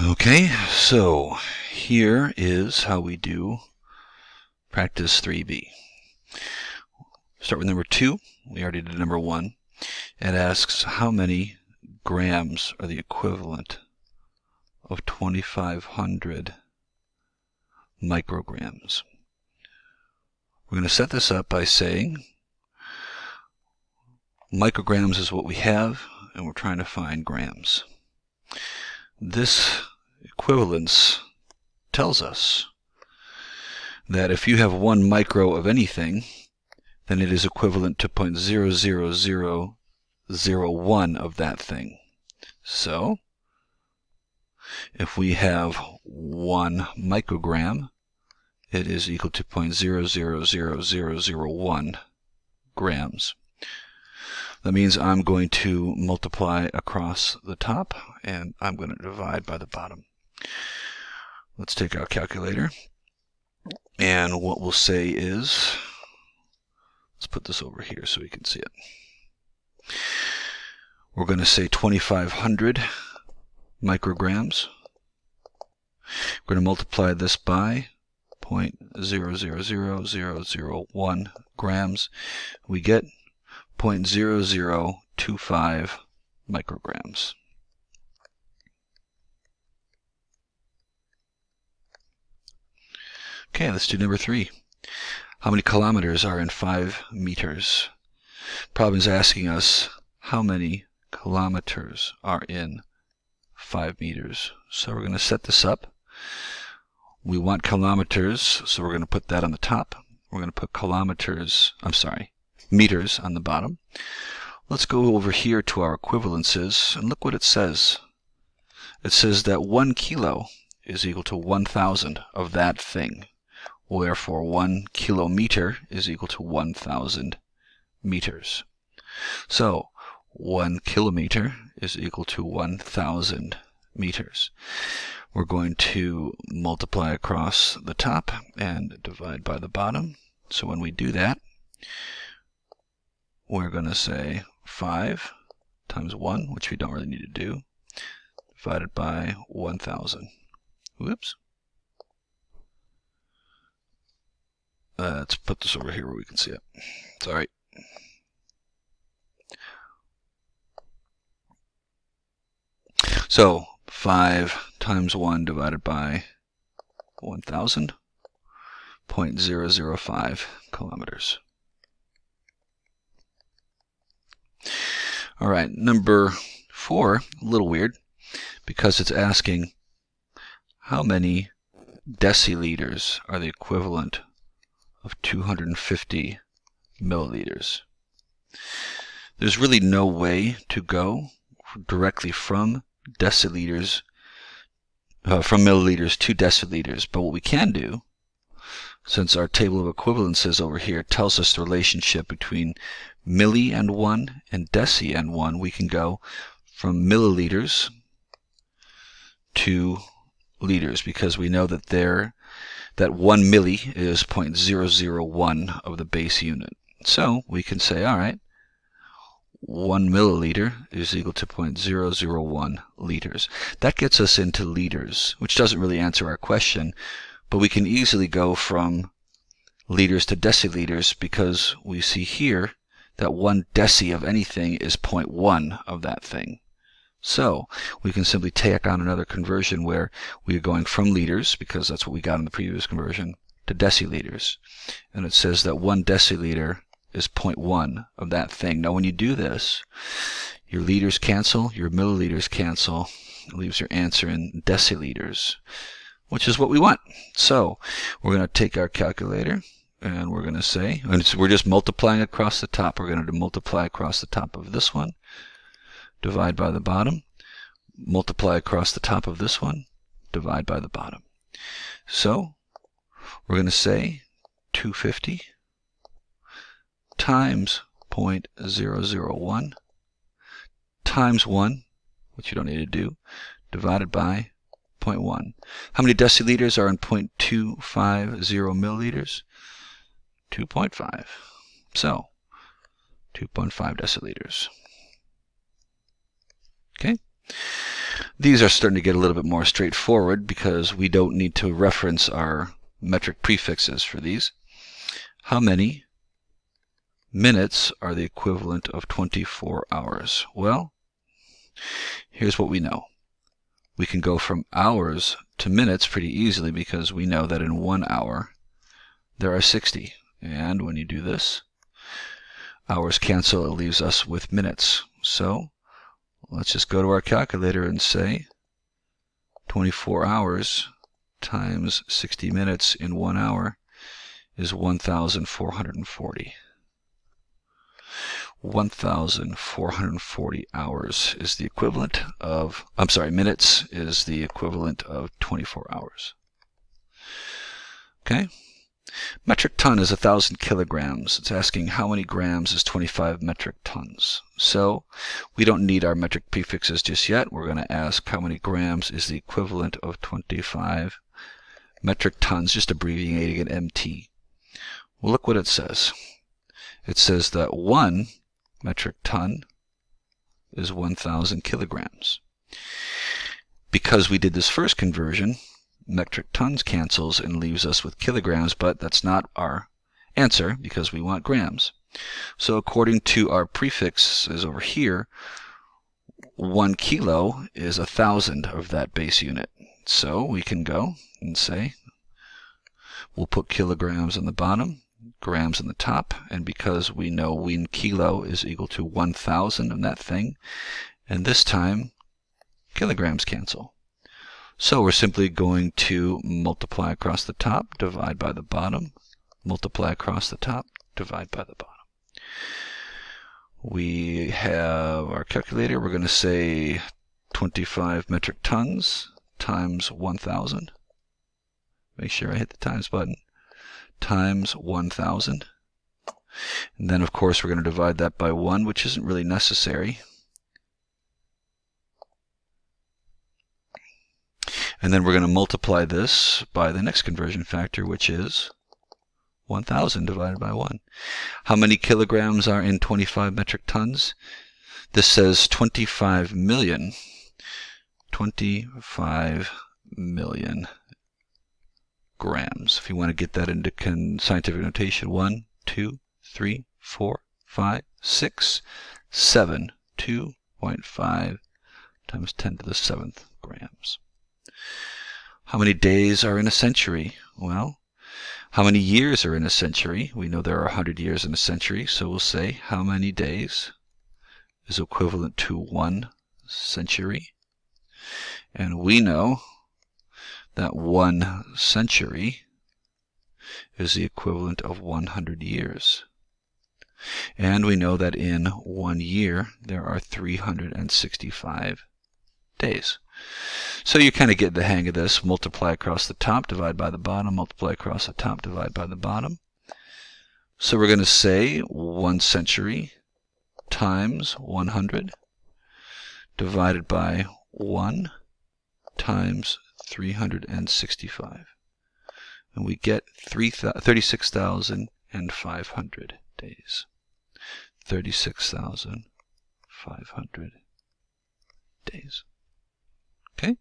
Okay, so here is how we do practice 3B. Start with number 2. We already did number 1. It asks how many grams are the equivalent of 2,500 micrograms. We're going to set this up by saying micrograms is what we have, and we're trying to find grams. This equivalence tells us that if you have 1 micro of anything, then it is equivalent to 0.00001 of that thing. So, if we have 1 microgram, it is equal to 0.000001 grams. That means I'm going to multiply across the top, and I'm going to divide by the bottom. Let's take our calculator, and what we'll say is, let's put this over here so we can see it. We're going to say 2,500 micrograms. We're going to multiply this by 0.000001 grams. We get 0.0025 micrograms. Okay, let's do number 3. How many kilometers are in 5 meters? Problem is asking us how many kilometers are in 5 meters. So we're going to set this up. We want kilometers, so we're going to put that on the top. We're going to put meters on the bottom. Let's go over here to our equivalences and look what it says. It says that 1 kilo is equal to 1,000 of that thing. Wherefore 1 kilometer is equal to 1,000 meters. So 1 kilometer is equal to 1,000 meters. We're going to multiply across the top and divide by the bottom. So when we do that, we're going to say 5 times 1, which we don't really need to do, divided by 1,000. Whoops. Let's put this over here where we can see it. Sorry. So 5 times 1 divided by 1,000, 0.005 kilometers. All right, number 4, a little weird, because it's asking how many deciliters are the equivalent of 250 milliliters. There's really no way to go directly from deciliters, from milliliters to deciliters, but what we can do, since our table of equivalences over here tells us the relationship between milli and 1 and deci and 1, we can go from milliliters to liters, because we know that that 1 milli is 0.001 of the base unit. So we can say, all right, 1 milliliter is equal to 0.001 liters. That gets us into liters, which doesn't really answer our question, but we can easily go from liters to deciliters because we see here that 1 deci of anything is 0.1 of that thing. So we can simply tack on another conversion where we are going from liters, because that's what we got in the previous conversion, to deciliters. And it says that 1 deciliter is 0.1 of that thing. Now when you do this, your liters cancel, your milliliters cancel. It leaves your answer in deciliters, which is what we want. So we're going to take our calculator and we're going to say, and we're just multiplying across the top. We're going to multiply across the top of this one, divide by the bottom, multiply across the top of this one, divide by the bottom. So we're going to say 250 times 0.001 times 1, which you don't need to do, divided by 0.1. How many deciliters are in 0.250 milliliters? 2.5. So 2.5 deciliters. Okay. These are starting to get a little bit more straightforward because we don't need to reference our metric prefixes for these. How many minutes are the equivalent of 24 hours? Well, here's what we know. We can go from hours to minutes pretty easily because we know that in 1 hour there are 60. And when you do this, hours cancel, it leaves us with minutes. So let's just go to our calculator and say 24 hours times 60 minutes in 1 hour is 1,440. 1,440 hours is the equivalent of, minutes is the equivalent of 24 hours. Okay? Metric ton is 1,000 kilograms. It's asking how many grams is 25 metric tons. So we don't need our metric prefixes just yet. We're going to ask how many grams is the equivalent of 25 metric tons, just abbreviating it MT. Well, look what it says. It says that 1 metric ton is 1,000 kilograms. Because we did this first conversion, metric tons cancels and leaves us with kilograms, but that's not our answer because we want grams. So according to our prefixes over here, 1 kilo is 1,000 of that base unit. So we can go and say, we'll put kilograms on the bottom, grams on the top, and because we know 1 kilo is equal to 1,000 of that thing, and this time kilograms cancel. So we're simply going to multiply across the top, divide by the bottom, multiply across the top, divide by the bottom. We have our calculator. We're going to say 25 metric tons times 1,000. Make sure I hit the times button. Times 1,000. And then, of course, we're going to divide that by 1, which isn't really necessary. And then we're going to multiply this by the next conversion factor, which is 1,000 divided by 1. How many kilograms are in 25 metric tons? This says 25 million. 25 million grams. If you want to get that into scientific notation, 1, 2, 3, 4, 5, 6, 7. 2.5 times 10 to the 7th grams. How many days are in a century? Well, how many years are in a century? We know there are 100 years in a century, so we'll say how many days is equivalent to 1 century. And we know that 1 century is the equivalent of 100 years. And we know that in 1 year there are 365 days. So you kind of get the hang of this. Multiply across the top, divide by the bottom, multiply across the top, divide by the bottom. So we're going to say 1 century times 100 divided by 1 times 365. And we get 36,500 days. 36,500 days. Okay,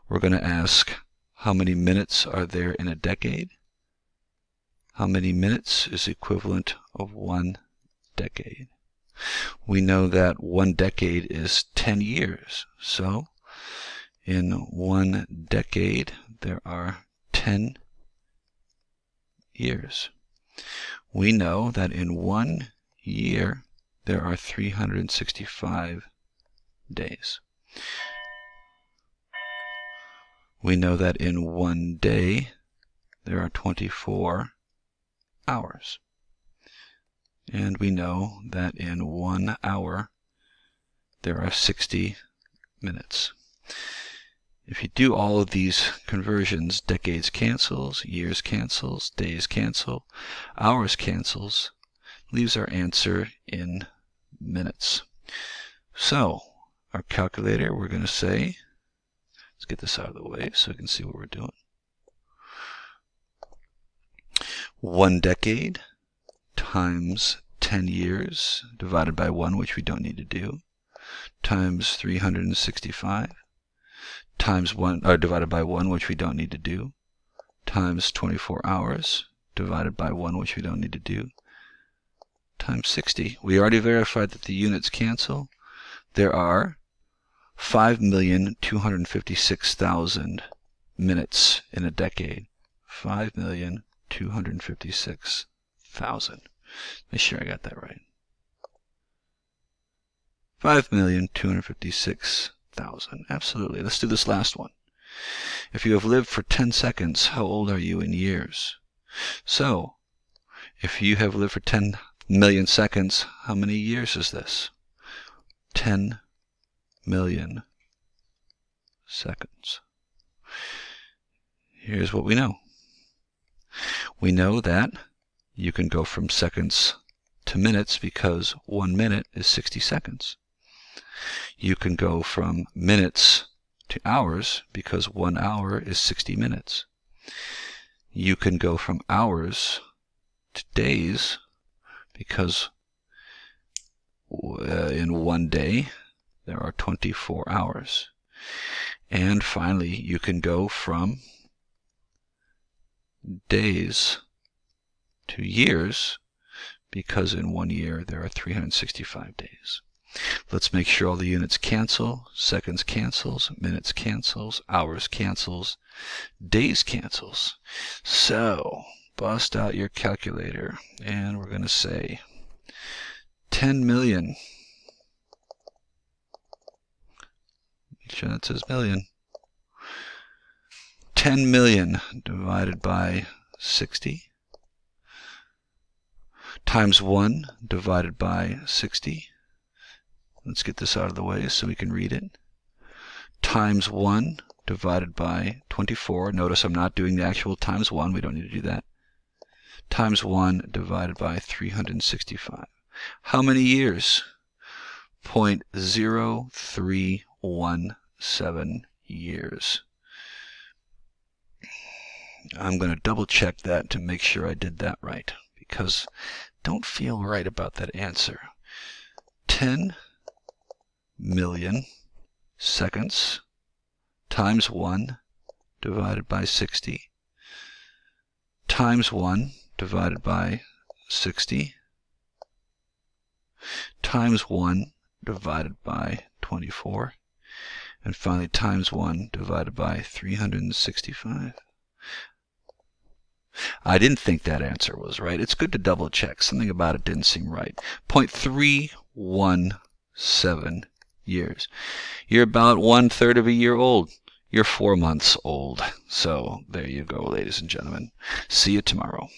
we're going to ask how many minutes are there in a decade? How many minutes is equivalent of 1 decade? We know that 1 decade is 10 years. So in 1 decade there are 10 years. We know that in 1 year there are 365 days. We know that in 1 day there are 24 hours. And we know that in 1 hour there are 60 minutes. If you do all of these conversions, decades cancels, years cancels, days cancel, hours cancels, leaves our answer in minutes. So our calculator, we're going to say, let's get this out of the way so we can see what we're doing. 1 decade times 10 years divided by 1, which we don't need to do, times 365 times 1, or divided by 1, which we don't need to do, times 24 hours, divided by 1, which we don't need to do, times 60. We already verified that the units cancel. There are 5,256,000 minutes in a decade. 5,256,000. Make sure I got that right. 5,256,000. Absolutely. Let's do this last one. If you have lived for 10 seconds, how old are you in years? So, if you have lived for 10 million seconds, how many years is this? 10 million seconds. Here's what we know. We know that you can go from seconds to minutes because 1 minute is 60 seconds. You can go from minutes to hours because 1 hour is 60 minutes. You can go from hours to days because in 1 day there are 24 hours. And finally, you can go from days to years because in 1 year there are 365 days. Let's make sure all the units cancel. Seconds cancels, minutes cancels, hours cancels, days cancels. So, bust out your calculator and we're going to say 10 million. Make sure that says million. 10 million divided by 60 times 1 divided by 60. Let's get this out of the way so we can read it. Times 1 divided by 24. Notice I'm not doing the actual times 1. We don't need to do that. Times 1 divided by 365. How many years? 0.0317 years. I'm going to double check that to make sure I did that right, because I don't feel right about that answer. 10 million seconds times 1 divided by 60 times 1 divided by 60 times 1 divided by 24, and finally times 1 divided by 365. I didn't think that answer was right. It's good to double check. Something about it didn't seem right. 0.317 years. You're about 1/3 of a year old. You're 4 months old. So there you go, ladies and gentlemen. See you tomorrow.